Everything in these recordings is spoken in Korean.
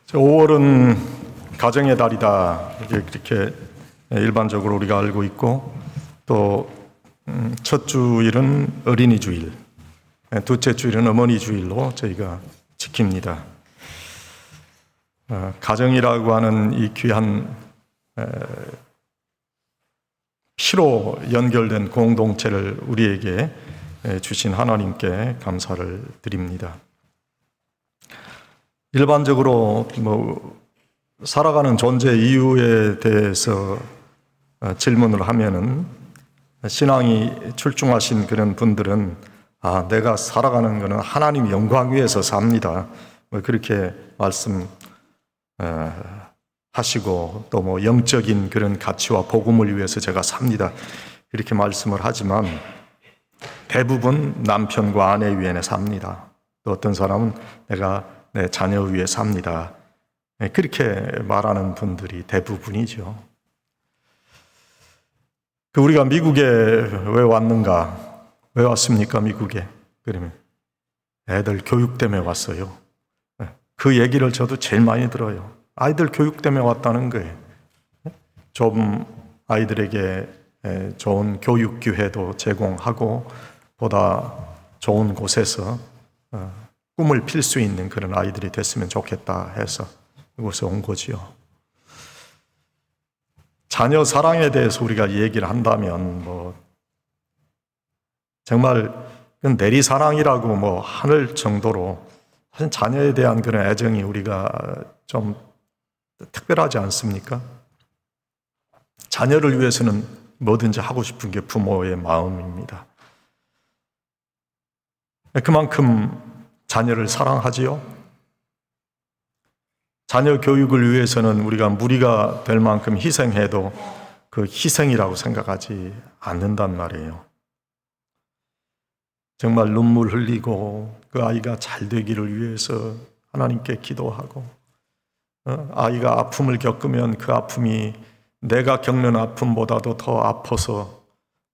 5월은 가정의 달이다, 이렇게 일반적으로 우리가 알고 있고, 또 첫 주일은 어린이 주일, 둘째 주일은 어머니 주일로 저희가 지킵니다. 가정이라고 하는 이 귀한 피로 연결된 공동체를 우리에게 주신 하나님께 감사를 드립니다. 일반적으로 살아가는 존재 이유에 대해서 질문을 하면은 신앙이 출중하신 그런 분들은 내가 살아가는 것은 하나님 영광 위해서 삽니다, 그렇게 말씀하시고, 또 영적인 그런 가치와 복음을 위해서 제가 삽니다, 이렇게 말씀을 하지만 대부분 남편과 아내 위에 삽니다. 또 어떤 사람은 내가 내 자녀 위에 삽니다, 그렇게 말하는 분들이 대부분이죠. 우리가 미국에 왜 왔는가? 왜 왔습니까, 미국에? 그러면 애들 교육 때문에 왔어요. 그 얘기를 저도 제일 많이 들어요. 아이들 교육 때문에 왔다는 거예요. 좀 아이들에게 좋은 교육 기회도 제공하고 보다 좋은 곳에서 꿈을 필 수 있는 그런 아이들이 됐으면 좋겠다 해서 이곳에 온 거지요. 자녀 사랑에 대해서 우리가 얘기를 한다면 정말 내리사랑이라고 하늘 정도로 사실 자녀에 대한 그런 애정이 우리가 좀 특별하지 않습니까? 자녀를 위해서는 뭐든지 하고 싶은 게 부모의 마음입니다. 그만큼 자녀를 사랑하지요. 자녀 교육을 위해서는 우리가 무리가 될 만큼 희생해도 그 희생이라고 생각하지 않는단 말이에요. 정말 눈물 흘리고 그 아이가 잘 되기를 위해서 하나님께 기도하고, 아이가 아픔을 겪으면 그 아픔이 내가 겪는 아픔보다도 더 아파서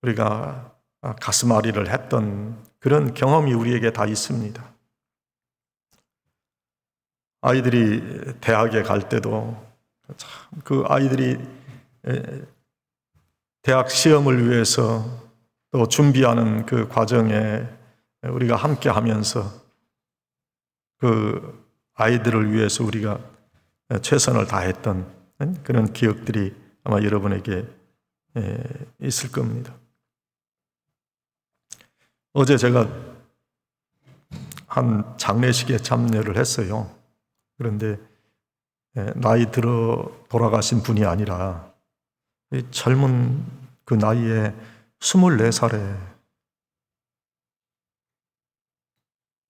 우리가 가슴앓이를 했던 그런 경험이 우리에게 다 있습니다. 아이들이 대학에 갈 때도 그 아이들이 대학 시험을 위해서 또 준비하는 그 과정에 우리가 함께 하면서 그 아이들을 위해서 우리가 최선을 다했던 그런 기억들이 아마 여러분에게 있을 겁니다. 어제 제가 한 장례식에 참여를 했어요. 그런데 나이 들어 돌아가신 분이 아니라 젊은 그 나이에 24살에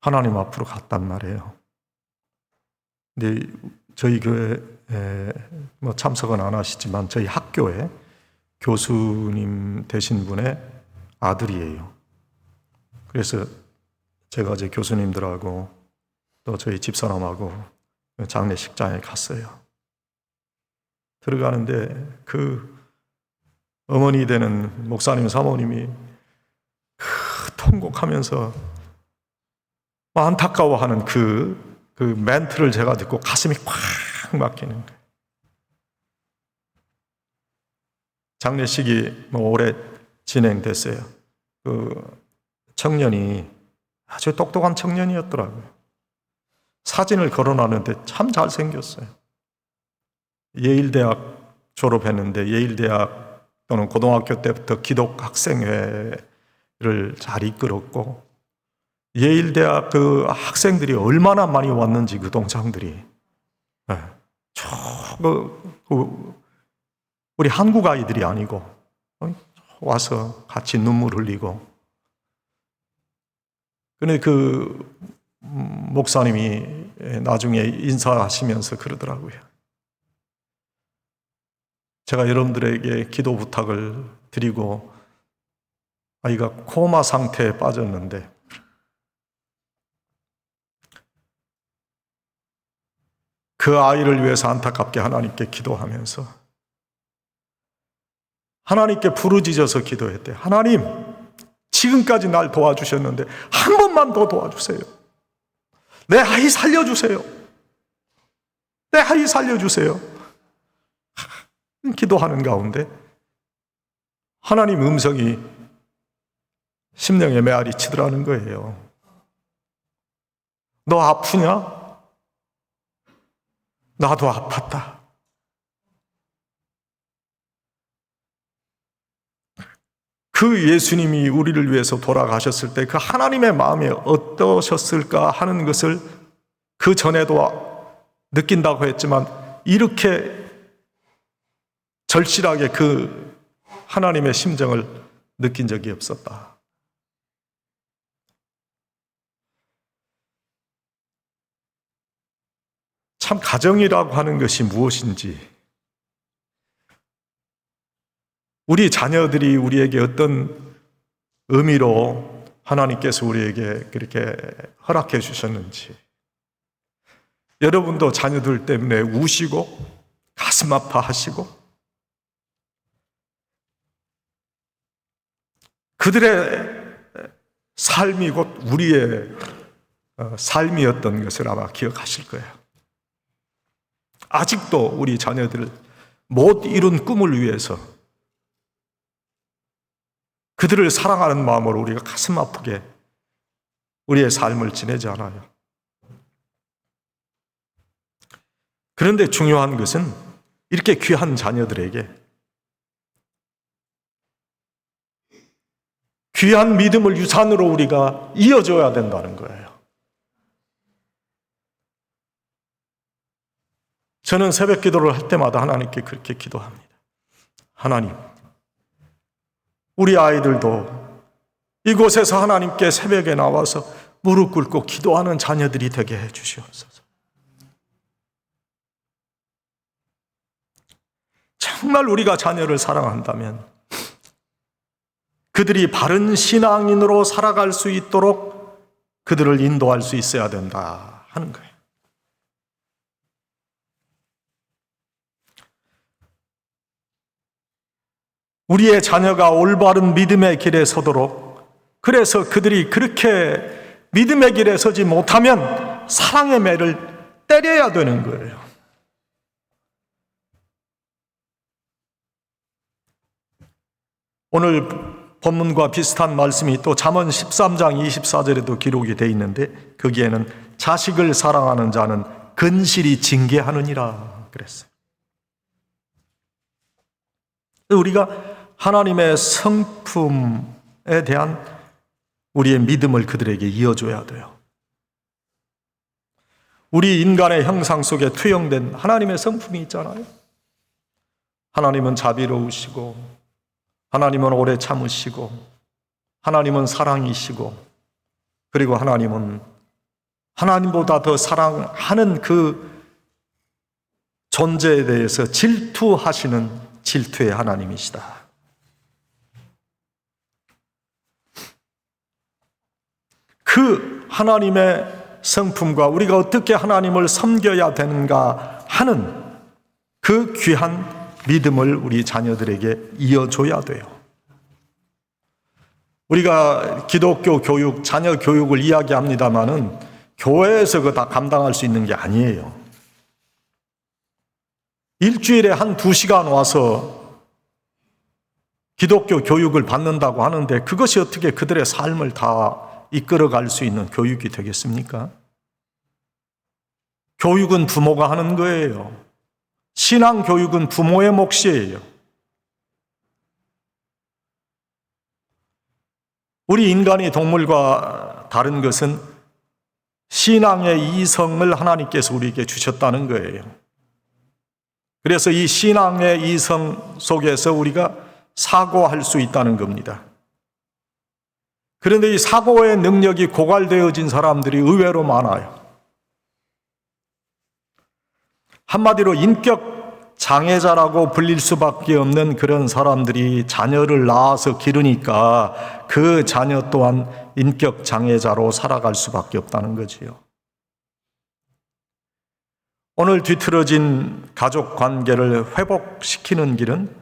하나님 앞으로 갔단 말이에요. 근데 저희 교회에 참석은 안 하시지만 저희 학교에 교수님 되신 분의 아들이에요. 그래서 제가 이제 교수님들하고 또 저희 집사람하고 장례식장에 갔어요. 들어가는데 그 어머니 되는 목사님 사모님이 통곡하면서 안타까워하는 그 멘트를 제가 듣고 가슴이 꽉 막히는 거예요. 장례식이 오래 진행됐어요. 그 청년이 아주 똑똑한 청년이었더라고요. 사진을 걸어놨는데 참 잘생겼어요. 예일대학 졸업했는데 예일대학 또는 고등학교 때부터 기독학생회를 잘 이끌었고, 예일대학 그 학생들이 얼마나 많이 왔는지 그 동창들이 우리 한국 아이들이 아니고 와서 같이 눈물 흘리고. 그런데 그 목사님이 나중에 인사하시면서 그러더라고요. 제가 여러분들에게 기도 부탁을 드리고 아이가 코마 상태에 빠졌는데 그 아이를 위해서 안타깝게 하나님께 기도하면서 하나님께 부르짖어서 기도했대요. 하나님, 지금까지 날 도와주셨는데 한 번만 더 도와주세요. 내 아이 살려주세요. 내 아이 살려주세요. 기도하는 가운데 하나님 음성이 심령에 메아리 치더라는 거예요. 너 아프냐? 나도 아팠다. 그 예수님이 우리를 위해서 돌아가셨을 때 그 하나님의 마음이 어떠셨을까 하는 것을 그 전에도 느낀다고 했지만 이렇게 절실하게 그 하나님의 심정을 느낀 적이 없었다. 참 가정이라고 하는 것이 무엇인지, 우리 자녀들이 우리에게 어떤 의미로 하나님께서 우리에게 그렇게 허락해 주셨는지, 여러분도 자녀들 때문에 우시고 가슴 아파하시고 그들의 삶이 곧 우리의 삶이었던 것을 아마 기억하실 거예요. 아직도 우리 자녀들 못 이룬 꿈을 위해서 그들을 사랑하는 마음으로 우리가 가슴 아프게 우리의 삶을 지내지 않아요. 그런데 중요한 것은 이렇게 귀한 자녀들에게 귀한 믿음을 유산으로 우리가 이어줘야 된다는 거예요. 저는 새벽 기도를 할 때마다 하나님께 그렇게 기도합니다. 하나님, 우리 아이들도 이곳에서 하나님께 새벽에 나와서 무릎 꿇고 기도하는 자녀들이 되게 해 주시옵소서. 정말 우리가 자녀를 사랑한다면 그들이 바른 신앙인으로 살아갈 수 있도록 그들을 인도할 수 있어야 된다 하는 거예요. 우리의 자녀가 올바른 믿음의 길에 서도록, 그래서 그들이 그렇게 믿음의 길에 서지 못하면 사랑의 매를 때려야 되는 거예요. 오늘 본문과 비슷한 말씀이 또 잠언 13장 24절에도 기록이 되어 있는데, 거기에는 자식을 사랑하는 자는 근실이 징계하느니라 그랬어요. 우리가 하나님의 성품에 대한 우리의 믿음을 그들에게 이어줘야 돼요. 우리 인간의 형상 속에 투영된 하나님의 성품이 있잖아요. 하나님은 자비로우시고, 하나님은 오래 참으시고, 하나님은 사랑이시고, 그리고 하나님은 하나님보다 더 사랑하는 그 존재에 대해서 질투하시는 질투의 하나님이시다. 그 하나님의 성품과 우리가 어떻게 하나님을 섬겨야 되는가 하는 그 귀한 믿음을 우리 자녀들에게 이어줘야 돼요. 우리가 기독교 교육, 자녀 교육을 이야기합니다마는 교회에서 그거 다 감당할 수 있는 게 아니에요. 일주일에 한 2시간 와서 기독교 교육을 받는다고 하는데 그것이 어떻게 그들의 삶을 다 이끌어갈 수 있는 교육이 되겠습니까? 교육은 부모가 하는 거예요. 신앙 교육은 부모의 몫이에요. 우리 인간이 동물과 다른 것은 신앙의 이성을 하나님께서 우리에게 주셨다는 거예요. 그래서 이 신앙의 이성 속에서 우리가 사고할 수 있다는 겁니다. 그런데 이 사고의 능력이 고갈되어진 사람들이 의외로 많아요. 한마디로 인격 장애자라고 불릴 수밖에 없는 그런 사람들이 자녀를 낳아서 기르니까 그 자녀 또한 인격 장애자로 살아갈 수밖에 없다는 거지요. 오늘 뒤틀어진 가족 관계를 회복시키는 길은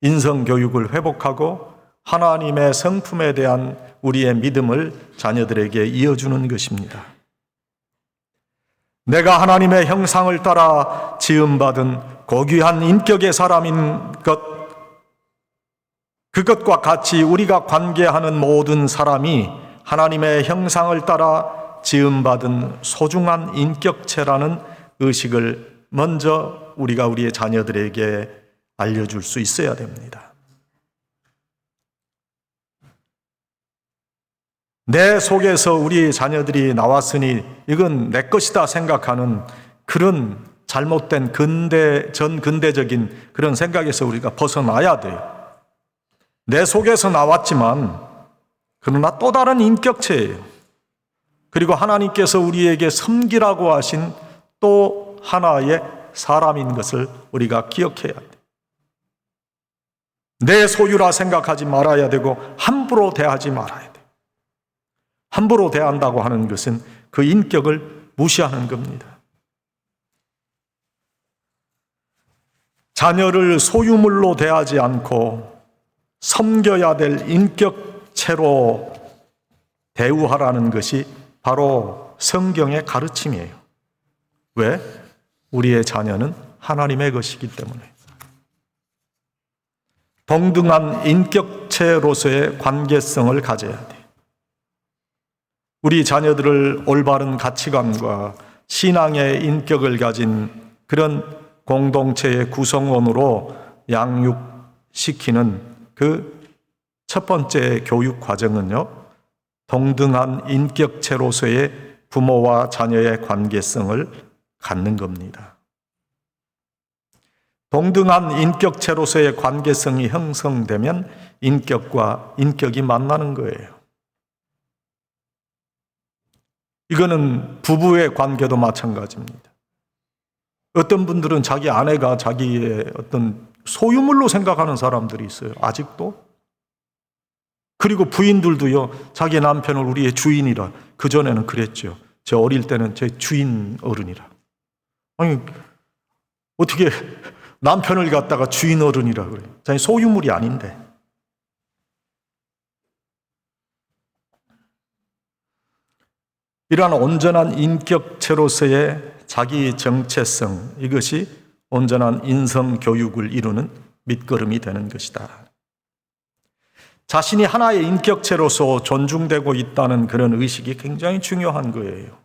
인성교육을 회복하고 하나님의 성품에 대한 우리의 믿음을 자녀들에게 이어주는 것입니다. 내가 하나님의 형상을 따라 지음받은 고귀한 인격의 사람인 그것과 같이 우리가 관계하는 모든 사람이 하나님의 형상을 따라 지음받은 소중한 인격체라는 의식을 먼저 우리가 우리의 자녀들에게 알려줄 수 있어야 됩니다. 내 속에서 우리 자녀들이 나왔으니 이건 내 것이다 생각하는 그런 잘못된 전근대적인 그런 생각에서 우리가 벗어나야 돼요. 내 속에서 나왔지만 그러나 또 다른 인격체예요. 그리고 하나님께서 우리에게 섬기라고 하신 또 하나의 사람인 것을 우리가 기억해야 돼요. 내 소유라 생각하지 말아야 되고 함부로 대하지 말아야 돼요. 함부로 대한다고 하는 것은 그 인격을 무시하는 겁니다. 자녀를 소유물로 대하지 않고 섬겨야 될 인격체로 대우하라는 것이 바로 성경의 가르침이에요. 왜? 우리의 자녀는 하나님의 것이기 때문에. 동등한 인격체로서의 관계성을 가져야 돼요. 우리 자녀들을 올바른 가치관과 신앙의 인격을 가진 그런 공동체의 구성원으로 양육시키는 그 첫 번째 교육 과정은요, 동등한 인격체로서의 부모와 자녀의 관계성을 갖는 겁니다. 동등한 인격체로서의 관계성이 형성되면 인격과 인격이 만나는 거예요. 이거는 부부의 관계도 마찬가지입니다. 어떤 분들은 자기 아내가 자기의 어떤 소유물로 생각하는 사람들이 있어요. 아직도. 그리고 부인들도요, 자기 남편을 우리의 주인이라. 그전에는 그랬죠. 저 어릴 때는 제 주인 어른이라. 아니, 어떻게 남편을 갖다가 주인 어른이라 그래요? 자기 소유물이 아닌데. 이러한 온전한 인격체로서의 자기 정체성, 이것이 온전한 인성 교육을 이루는 밑거름이 되는 것이다. 자신이 하나의 인격체로서 존중되고 있다는 그런 의식이 굉장히 중요한 거예요.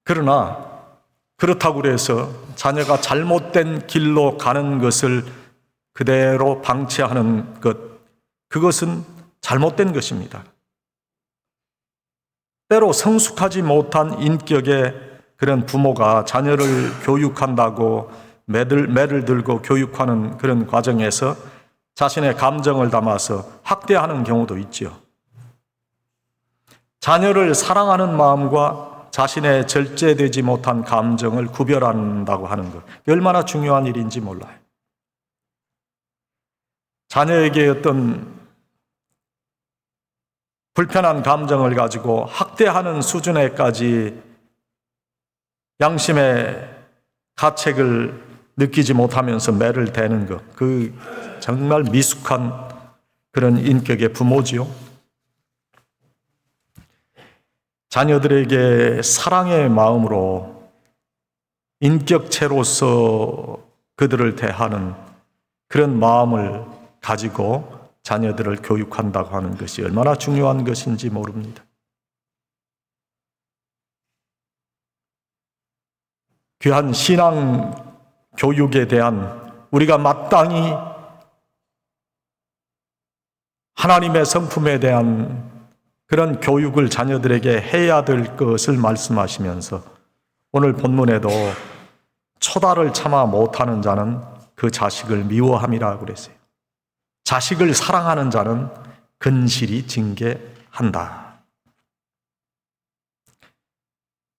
그러나 그렇다고 해서 자녀가 잘못된 길로 가는 것을 그대로 방치하는 것, 그것은 잘못된 것입니다. 때로 성숙하지 못한 인격의 그런 부모가 자녀를 교육한다고 매를 들고 교육하는 그런 과정에서 자신의 감정을 담아서 학대하는 경우도 있죠. 자녀를 사랑하는 마음과 자신의 절제되지 못한 감정을 구별한다고 하는 것, 얼마나 중요한 일인지 몰라요. 자녀에게 어떤 불편한 감정을 가지고 학대하는 수준에까지 양심의 가책을 느끼지 못하면서 매를 대는 것, 그 정말 미숙한 그런 인격의 부모지요. 자녀들에게 사랑의 마음으로 인격체로서 그들을 대하는 그런 마음을 가지고 자녀들을 교육한다고 하는 것이 얼마나 중요한 것인지 모릅니다. 귀한 신앙 교육에 대한 우리가 마땅히 하나님의 성품에 대한 그런 교육을 자녀들에게 해야 될 것을 말씀하시면서 오늘 본문에도 초다를 참아 못하는 자는 그 자식을 미워함이라고 그랬어요. 자식을 사랑하는 자는 근실이 징계한다.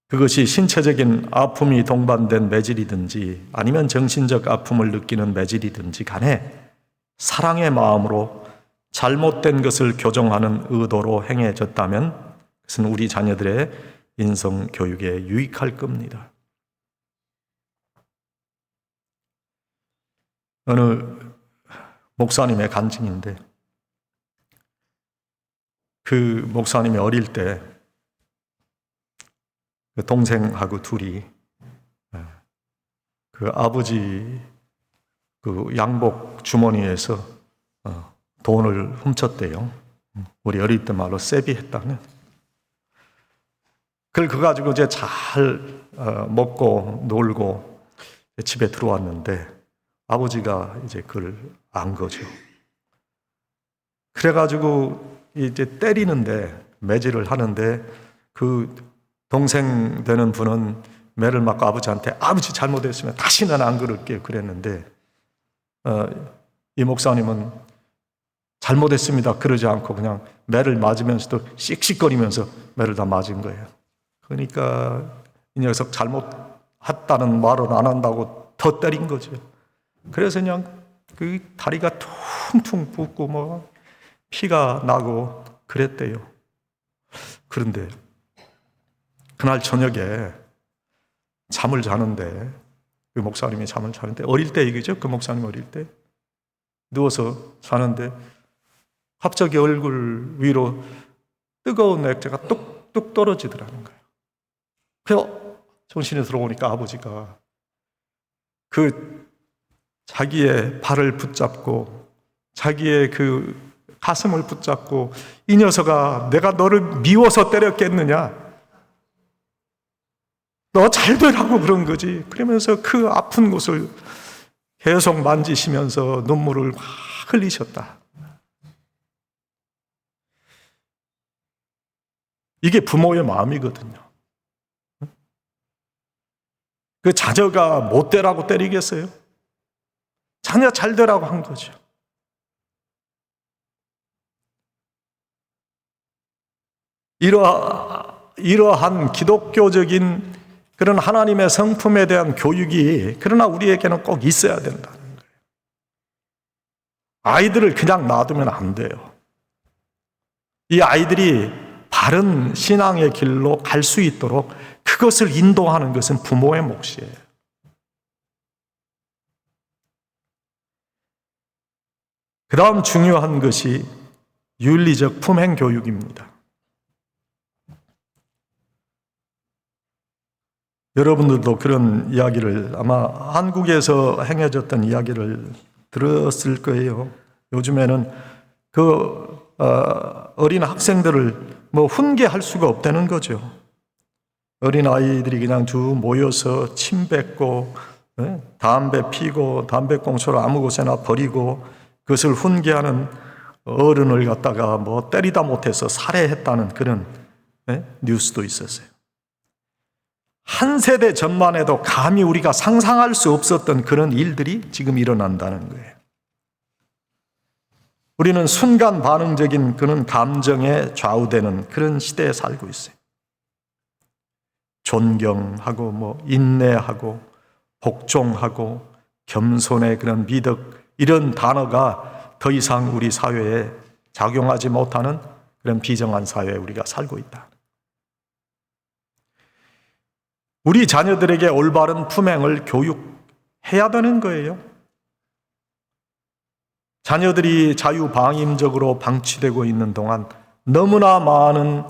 그것이 신체적인 아픔이 동반된 매질이든지 아니면 정신적 아픔을 느끼는 매질이든지 간에 사랑의 마음으로 잘못된 것을 교정하는 의도로 행해졌다면 그것은 우리 자녀들의 인성 교육에 유익할 겁니다. 어느 목사님의 간증인데 그 목사님이 어릴 때 그 동생하고 둘이 그 아버지 그 양복 주머니에서 돈을 훔쳤대요. 우리 어릴 때 말로 세비했다는. 그걸 가지고 이제 잘 먹고 놀고 집에 들어왔는데 아버지가 이제 그걸 안 거죠. 그래가지고 이제 때리는데, 매질을 하는데 그 동생 되는 분은 매를 맞고 아버지한테 아버지 잘못했으면 다시는 안 그럴게요 그랬는데 이 목사님은 잘못했습니다 그러지 않고 그냥 매를 맞으면서도 씩씩거리면서 매를 다 맞은 거예요. 그러니까 이 녀석 잘못했다는 말은 안 한다고 더 때린 거죠. 그래서 그냥 그 다리가 퉁퉁 붓고 뭐 피가 나고 그랬대요. 그런데 그날 저녁에 잠을 자는데, 그 목사님이 잠을 자는데, 어릴 때 얘기죠. 그 목사님 어릴 때 누워서 자는데 갑자기 얼굴 위로 뜨거운 액체가 뚝뚝 떨어지더라는 거예요. 그래서 정신이 들어오니까 아버지가 그 자기의 발을 붙잡고 자기의 그 가슴을 붙잡고, 이 녀석아 내가 너를 미워서 때렸겠느냐, 너 잘 되라고 그런 거지. 그러면서 그 아픈 곳을 계속 만지시면서 눈물을 막 흘리셨다. 이게 부모의 마음이거든요. 그 자녀가 못 되라고 때리겠어요? 자녀 잘 되라고 한 거죠. 이러한 기독교적인 그런 하나님의 성품에 대한 교육이 그러나 우리에게는 꼭 있어야 된다는 거예요. 아이들을 그냥 놔두면 안 돼요. 이 아이들이 바른 신앙의 길로 갈 수 있도록 그것을 인도하는 것은 부모의 몫이에요. 그 다음 중요한 것이 윤리적 품행 교육입니다. 여러분들도 그런 이야기를, 아마 한국에서 행해졌던 이야기를 들었을 거예요. 요즘에는 그 어린 학생들을 뭐 훈계할 수가 없다는 거죠. 어린 아이들이 그냥 쭉 모여서 침 뱉고 담배 피고 담배꽁초를 아무 곳에나 버리고 그것을 훈계하는 어른을 갖다가 뭐 때리다 못해서 살해했다는 그런 뉴스도 있었어요. 한 세대 전만 해도 감히 우리가 상상할 수 없었던 그런 일들이 지금 일어난다는 거예요. 우리는 순간 반응적인 그런 감정에 좌우되는 그런 시대에 살고 있어요. 존경하고 뭐 인내하고 복종하고 겸손의 그런 미덕, 이런 단어가 더 이상 우리 사회에 작용하지 못하는 그런 비정한 사회에 우리가 살고 있다. 우리 자녀들에게 올바른 품행을 교육해야 되는 거예요. 자녀들이 자유방임적으로 방치되고 있는 동안 너무나 많은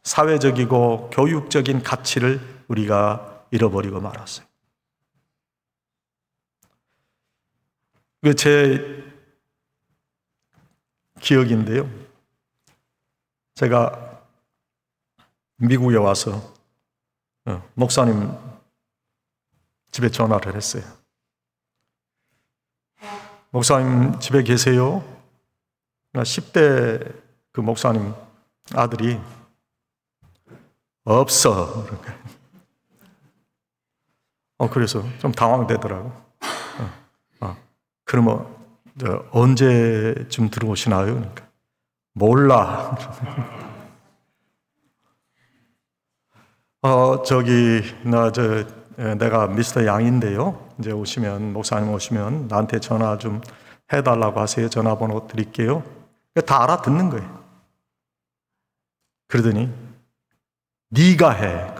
사회적이고 교육적인 가치를 우리가 잃어버리고 말았어요. 제 기억인데요. 제가 미국에 와서 목사님 집에 전화를 했어요. 목사님 집에 계세요? 10대 그 목사님 아들이 없어. 그래서 좀 당황되더라고. 그러면 언제쯤 들어오시나요? 그러니까 몰라. 내가 미스터 양인데요. 이제 오시면, 목사님 오시면 나한테 전화 좀 해달라고 하세요. 전화번호 드릴게요. 다 알아듣는 거예요. 그러더니 네가 해.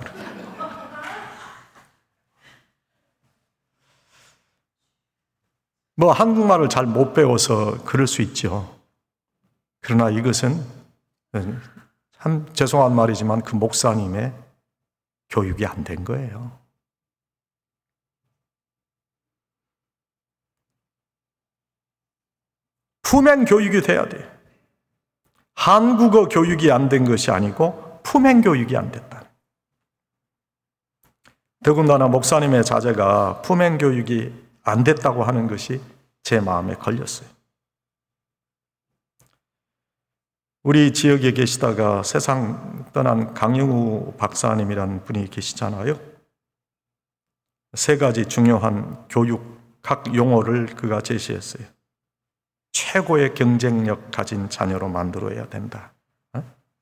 뭐 한국말을 잘 못 배워서 그럴 수 있죠. 그러나 이것은 참 죄송한 말이지만 그 목사님의 교육이 안 된 거예요. 품행 교육이 돼야 돼요. 한국어 교육이 안 된 것이 아니고 품행 교육이 안 됐다. 더군다나 목사님의 자제가 품행 교육이 안 됐다고 하는 것이 제 마음에 걸렸어요. 우리 지역에 계시다가 세상 떠난 강영우 박사님이라는 분이 계시잖아요. 세 가지 중요한 교육학 용어를 그가 제시했어요. 최고의 경쟁력 가진 자녀로 만들어야 된다.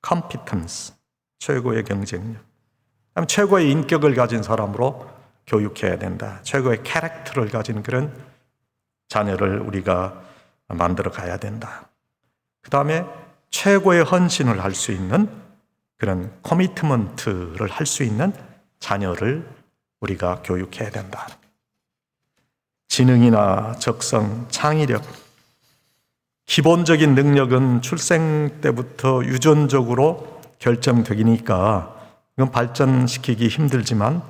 competence, 최고의 경쟁력. 최고의 인격을 가진 사람으로 교육해야 된다. 최고의 캐릭터를 가진 그런 자녀를 우리가 만들어 가야 된다. 그 다음에 최고의 헌신을 할 수 있는 그런 커미트먼트를 할 수 있는 자녀를 우리가 교육해야 된다. 지능이나 적성, 창의력, 기본적인 능력은 출생 때부터 유전적으로 결정되니까 이건 발전시키기 힘들지만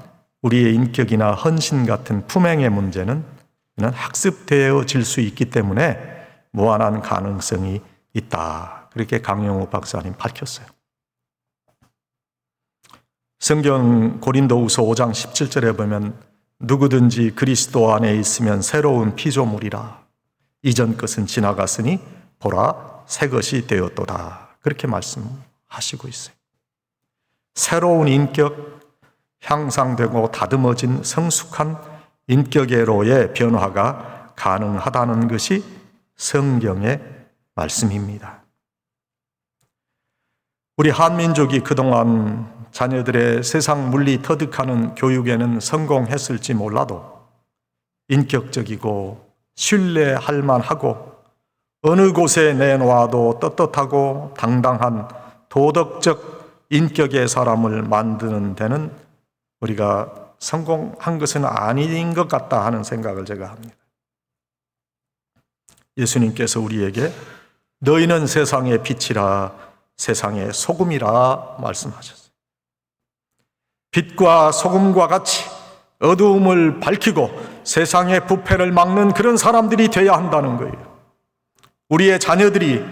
우리의 인격이나 헌신 같은 품행의 문제는 학습되어질 수 있기 때문에 무한한 가능성이 있다. 그렇게 강영우 박사님 밝혔어요. 성경 고린도후서 5장 17절에 보면 누구든지 그리스도 안에 있으면 새로운 피조물이라. 이전 것은 지나갔으니 보라 새 것이 되었도다. 그렇게 말씀하시고 있어요. 새로운 인격, 향상되고 다듬어진 성숙한 인격애로의 변화가 가능하다는 것이 성경의 말씀입니다. 우리 한민족이 그동안 자녀들의 세상 물리 터득하는 교육에는 성공했을지 몰라도 인격적이고 신뢰할 만하고 어느 곳에 내놓아도 떳떳하고 당당한 도덕적 인격의 사람을 만드는 데는 우리가 성공한 것은 아닌 것 같다 하는 생각을 제가 합니다. 예수님께서 우리에게 너희는 세상의 빛이라 세상의 소금이라 말씀하셨어요. 빛과 소금과 같이 어두움을 밝히고 세상의 부패를 막는 그런 사람들이 되어야 한다는 거예요. 우리의 자녀들이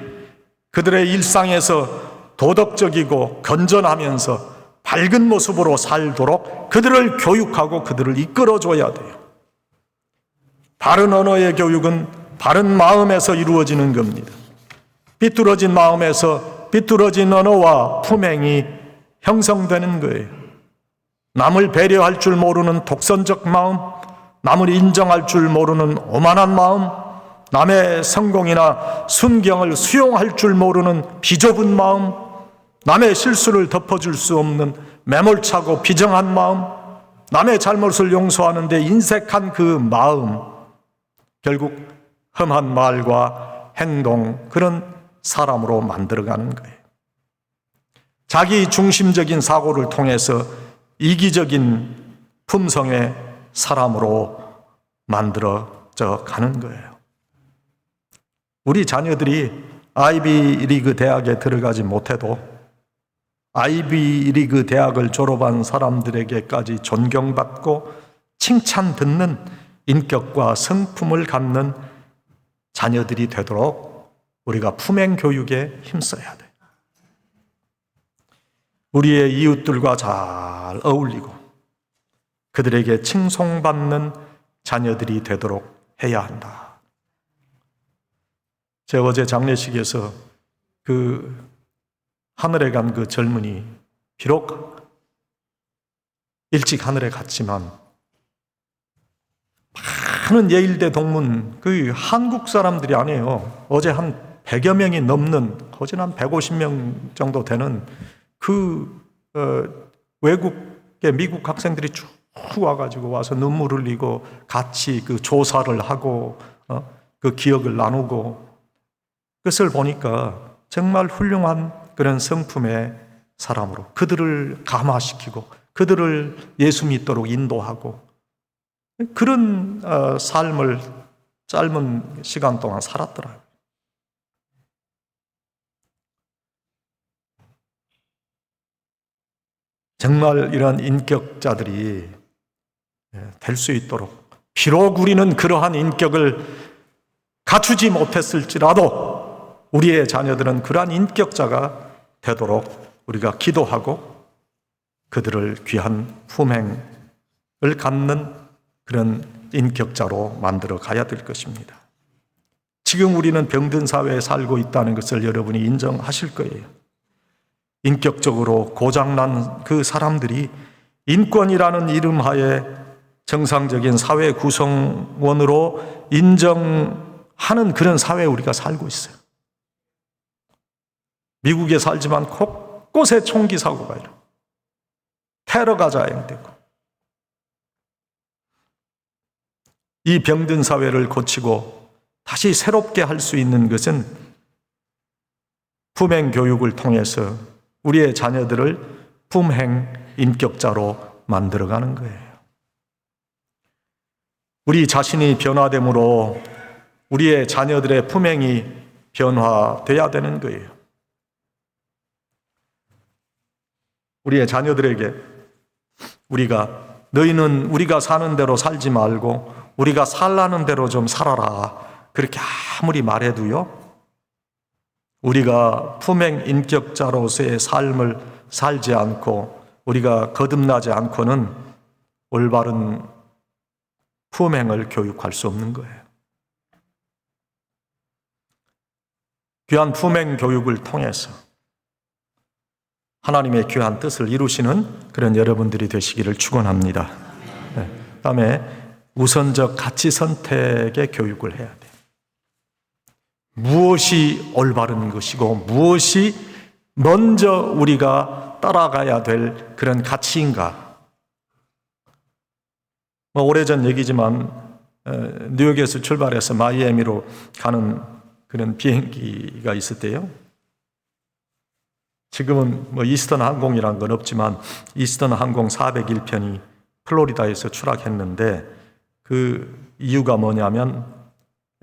그들의 일상에서 도덕적이고 건전하면서 밝은 모습으로 살도록 그들을 교육하고 그들을 이끌어줘야 돼요. 바른 언어의 교육은 바른 마음에서 이루어지는 겁니다. 삐뚤어진 마음에서 삐뚤어진 언어와 품행이 형성되는 거예요. 남을 배려할 줄 모르는 독선적 마음, 남을 인정할 줄 모르는 오만한 마음, 남의 성공이나 순경을 수용할 줄 모르는 비좁은 마음, 남의 실수를 덮어줄 수 없는 매몰차고 비정한 마음, 남의 잘못을 용서하는데 인색한 그 마음, 결국 험한 말과 행동, 그런 사람으로 만들어가는 거예요. 자기 중심적인 사고를 통해서 이기적인 품성의 사람으로 만들어져 가는 거예요. 우리 자녀들이 아이비리그 대학에 들어가지 못해도 아이비리그 대학을 졸업한 사람들에게까지 존경받고 칭찬 듣는 인격과 성품을 갖는 자녀들이 되도록 우리가 품행 교육에 힘써야 돼요. 우리의 이웃들과 잘 어울리고 그들에게 칭송받는 자녀들이 되도록 해야 한다. 제가 어제 장례식에서 그 하늘에 간 그 젊은이 비록 일찍 하늘에 갔지만 많은 예일대 동문 그 한국 사람들이 아니에요. 어제 한 100여 명이 넘는 어제 한 150명 정도 되는 외국의 미국 학생들이 쭉 와가지고 와서 눈물 흘리고 같이 그 조사를 하고 그 기억을 나누고 그것을 보니까 정말 훌륭한 그런 성품의 사람으로 그들을 감화시키고 그들을 예수 믿도록 인도하고 그런 삶을 짧은 시간 동안 살았더라고요. 정말 이런 인격자들이 될 수 있도록, 비록 우리는 그러한 인격을 갖추지 못했을지라도 우리의 자녀들은 그러한 인격자가 되도록 우리가 기도하고 그들을 귀한 품행을 갖는 그런 인격자로 만들어 가야 될 것입니다. 지금 우리는 병든 사회에 살고 있다는 것을 여러분이 인정하실 거예요. 인격적으로 고장난 그 사람들이 인권이라는 이름하에 정상적인 사회 구성원으로 인정하는 그런 사회에 우리가 살고 있어요. 미국에 살지만 곳곳에 총기 사고가 일어나고 테러가 자행되고, 이 병든 사회를 고치고 다시 새롭게 할 수 있는 것은 품행 교육을 통해서 우리의 자녀들을 품행 인격자로 만들어가는 거예요. 우리 자신이 변화됨으로 우리의 자녀들의 품행이 변화돼야 되는 거예요. 우리의 자녀들에게 너희는 우리가 사는 대로 살지 말고 우리가 살라는 대로 좀 살아라, 그렇게 아무리 말해도요, 우리가 품행 인격자로서의 삶을 살지 않고 우리가 거듭나지 않고는 올바른 품행을 교육할 수 없는 거예요. 귀한 품행 교육을 통해서 하나님의 귀한 뜻을 이루시는 그런 여러분들이 되시기를 축원합니다. 그다음에 우선적 가치 선택의 교육을 해야 돼요. 무엇이 올바른 것이고 무엇이 먼저 우리가 따라가야 될 그런 가치인가. 오래전 얘기지만 뉴욕에서 출발해서 마이애미로 가는 그런 비행기가 있을 때요, 지금은 이스턴 항공이란 건 없지만 이스턴 항공 401편이 플로리다에서 추락했는데, 그 이유가 뭐냐면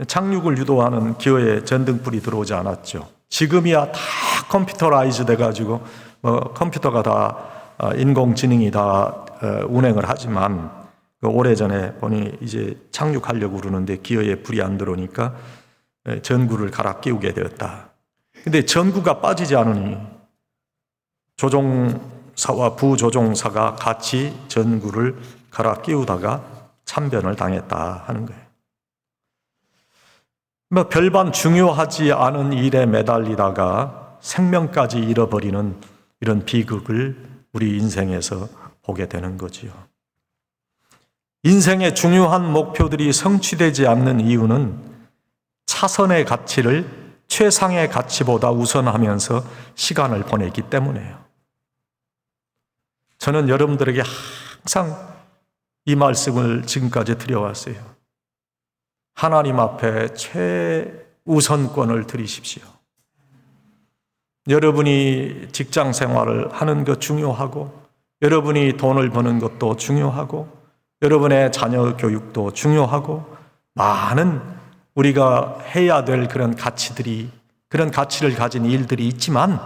착륙을 유도하는 기어에 전등불이 들어오지 않았죠. 지금이야 다 컴퓨터라이즈 돼가지고 컴퓨터가 다 인공지능이 다 운행을 하지만, 오래전에 보니 이제 착륙하려고 그러는데 기어에 불이 안 들어오니까 전구를 갈아 끼우게 되었다. 근데 전구가 빠지지 않으니 조종사와 부조종사가 같이 전구를 갈아 끼우다가 참변을 당했다 하는 거예요. 별반 중요하지 않은 일에 매달리다가 생명까지 잃어버리는 이런 비극을 우리 인생에서 보게 되는 거지요. 인생의 중요한 목표들이 성취되지 않는 이유는 차선의 가치를 최상의 가치보다 우선하면서 시간을 보내기 때문이에요. 저는 여러분들에게 항상 이 말씀을 지금까지 드려왔어요. 하나님 앞에 최우선권을 드리십시오. 여러분이 직장 생활을 하는 것 중요하고, 여러분이 돈을 버는 것도 중요하고, 여러분의 자녀 교육도 중요하고, 많은 우리가 해야 될 그런 가치들이, 그런 가치를 가진 일들이 있지만,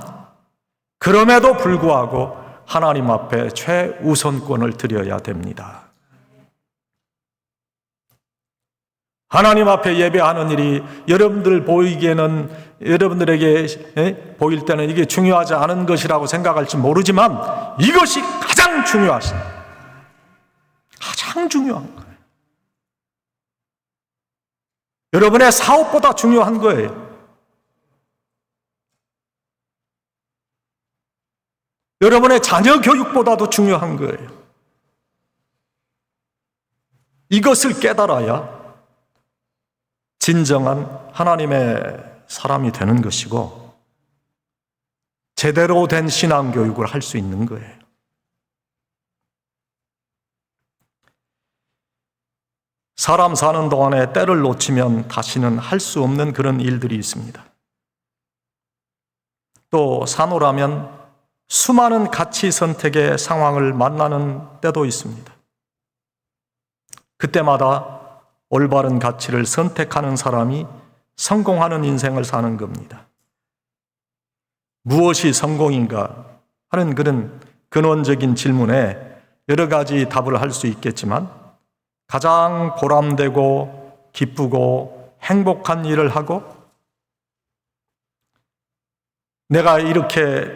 그럼에도 불구하고 하나님 앞에 최우선권을 드려야 됩니다. 하나님 앞에 예배하는 일이 여러분들 보이기에는, 여러분들에게 보일 때는 이게 중요하지 않은 것이라고 생각할지 모르지만 이것이 가장 중요하십니다. 가장 중요한 거예요. 여러분의 사업보다 중요한 거예요. 여러분의 자녀 교육보다도 중요한 거예요. 이것을 깨달아야 진정한 하나님의 사람이 되는 것이고 제대로 된 신앙 교육을 할 수 있는 거예요. 사람 사는 동안에 때를 놓치면 다시는 할 수 없는 그런 일들이 있습니다. 또 사노라면 수많은 가치 선택의 상황을 만나는 때도 있습니다. 그때마다 올바른 가치를 선택하는 사람이 성공하는 인생을 사는 겁니다. 무엇이 성공인가 하는 그런 근원적인 질문에 여러 가지 답을 할 수 있겠지만 가장 보람되고 기쁘고 행복한 일을 하고 내가 이렇게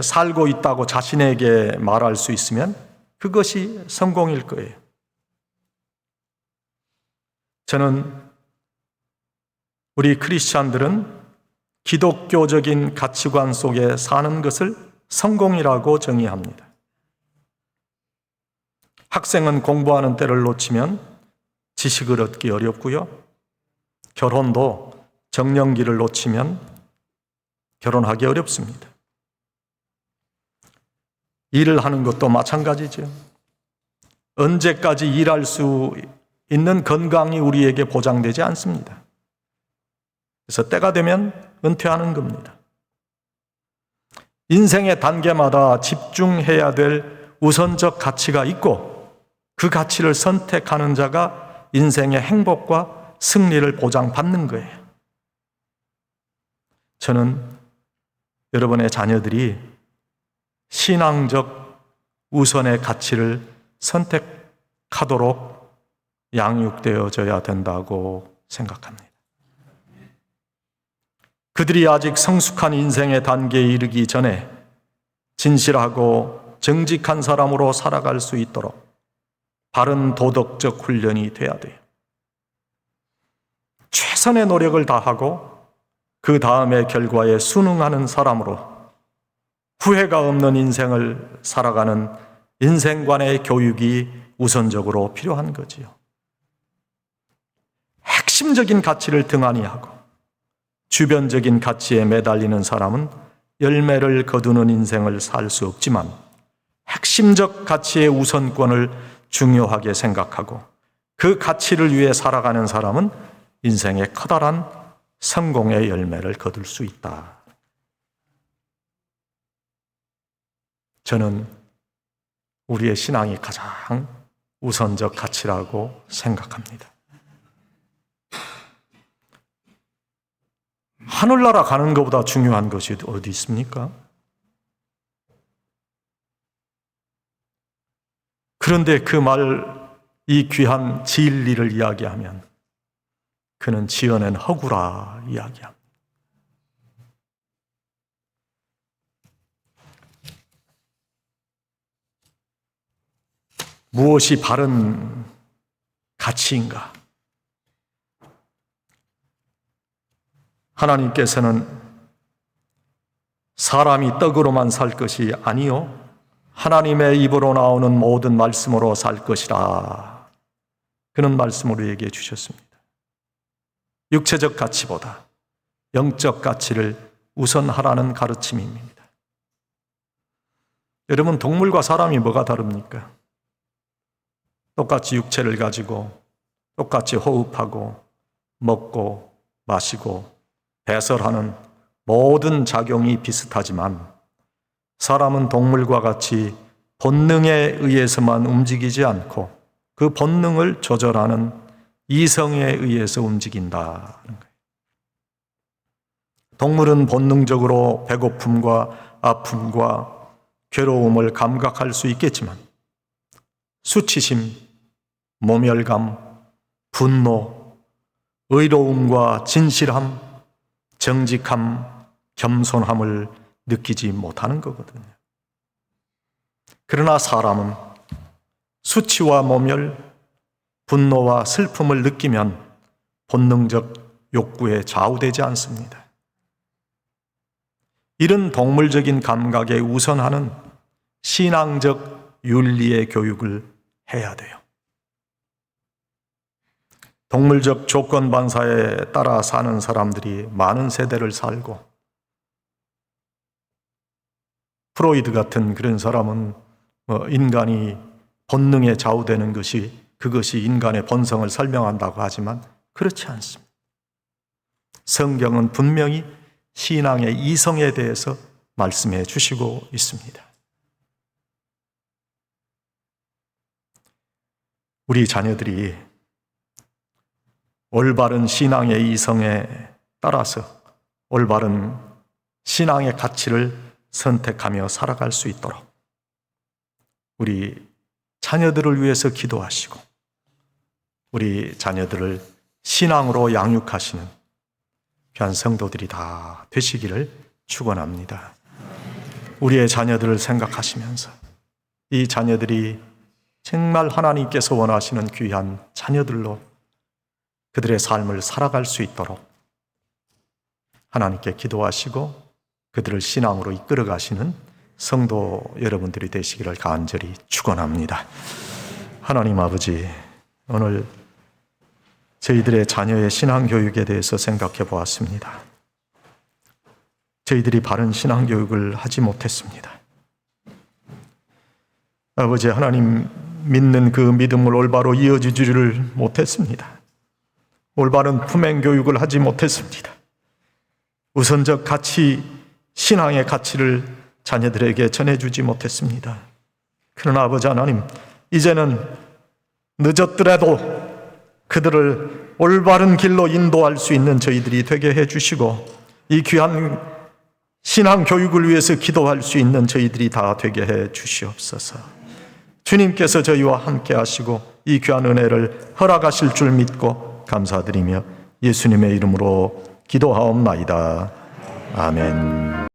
살고 있다고 자신에게 말할 수 있으면 그것이 성공일 거예요. 저는 우리 크리스찬들은 기독교적인 가치관 속에 사는 것을 성공이라고 정의합니다. 학생은 공부하는 때를 놓치면 지식을 얻기 어렵고요. 결혼도 정년기를 놓치면 결혼하기 어렵습니다. 일을 하는 것도 마찬가지죠. 언제까지 일할 수 있는 건강이 우리에게 보장되지 않습니다. 그래서 때가 되면 은퇴하는 겁니다. 인생의 단계마다 집중해야 될 우선적 가치가 있고 그 가치를 선택하는 자가 인생의 행복과 승리를 보장받는 거예요. 저는 여러분의 자녀들이 신앙적 우선의 가치를 선택하도록 양육되어져야 된다고 생각합니다. 그들이 아직 성숙한 인생의 단계에 이르기 전에 진실하고 정직한 사람으로 살아갈 수 있도록 바른 도덕적 훈련이 돼야 돼요. 최선의 노력을 다하고 그 다음의 결과에 순응하는 사람으로 후회가 없는 인생을 살아가는 인생관의 교육이 우선적으로 필요한 거지요. 핵심적인 가치를 등한히 하고 주변적인 가치에 매달리는 사람은 열매를 거두는 인생을 살 수 없지만 핵심적 가치의 우선권을 중요하게 생각하고 그 가치를 위해 살아가는 사람은 인생의 커다란 성공의 열매를 거둘 수 있다. 저는 우리의 신앙이 가장 우선적 가치라고 생각합니다. 하늘나라 가는 것보다 중요한 것이 어디 있습니까? 그런데 그 이 귀한 진리를 이야기하면 그는 지어낸 허구라 이야기합니다. 무엇이 바른 가치인가? 하나님께서는 사람이 떡으로만 살 것이 아니요 하나님의 입으로 나오는 모든 말씀으로 살 것이라 그런 말씀으로 얘기해 주셨습니다. 육체적 가치보다 영적 가치를 우선하라는 가르침입니다. 여러분, 동물과 사람이 뭐가 다릅니까? 똑같이 육체를 가지고 똑같이 호흡하고 먹고 마시고 배설하는 모든 작용이 비슷하지만 사람은 동물과 같이 본능에 의해서만 움직이지 않고 그 본능을 조절하는 이성에 의해서 움직인다는 거예요. 동물은 본능적으로 배고픔과 아픔과 괴로움을 감각할 수 있겠지만 수치심, 모멸감, 분노, 의로움과 진실함, 정직함, 겸손함을 느끼지 못하는 거거든요. 그러나 사람은 수치와 모멸, 분노와 슬픔을 느끼면 본능적 욕구에 좌우되지 않습니다. 이런 동물적인 감각에 우선하는 신앙적 윤리의 교육을 해야 돼요. 동물적 조건 반사에 따라 사는 사람들이 많은 세대를 살고 프로이드 같은 그런 사람은 인간이 본능에 좌우되는 그것이 인간의 본성을 설명한다고 하지만 그렇지 않습니다. 성경은 분명히 신앙의 이성에 대해서 말씀해 주시고 있습니다. 우리 자녀들이 올바른 신앙의 이성에 따라서 올바른 신앙의 가치를 선택하며 살아갈 수 있도록 우리 자녀들을 위해서 기도하시고 우리 자녀들을 신앙으로 양육하시는 귀한 성도들이 다 되시기를 축원합니다. 우리의 자녀들을 생각하시면서 이 자녀들이 정말 하나님께서 원하시는 귀한 자녀들로 그들의 삶을 살아갈 수 있도록 하나님께 기도하시고 그들을 신앙으로 이끌어 가시는 성도 여러분들이 되시기를 간절히 축원합니다. 하나님 아버지, 오늘 저희들의 자녀의 신앙 교육에 대해서 생각해 보았습니다. 저희들이 바른 신앙 교육을 하지 못했습니다. 아버지 하나님, 믿는 그 믿음을 올바로 이어주지를 못했습니다. 올바른 품행 교육을 하지 못했습니다. 우선적 가치, 신앙의 가치를 자녀들에게 전해주지 못했습니다. 그러나 아버지 하나님, 이제는 늦었더라도 그들을 올바른 길로 인도할 수 있는 저희들이 되게 해주시고 이 귀한 신앙 교육을 위해서 기도할 수 있는 저희들이 다 되게 해 주시옵소서. 주님께서 저희와 함께 하시고 이 귀한 은혜를 허락하실 줄 믿고 감사드리며 예수님의 이름으로 기도하옵나이다. 아멘.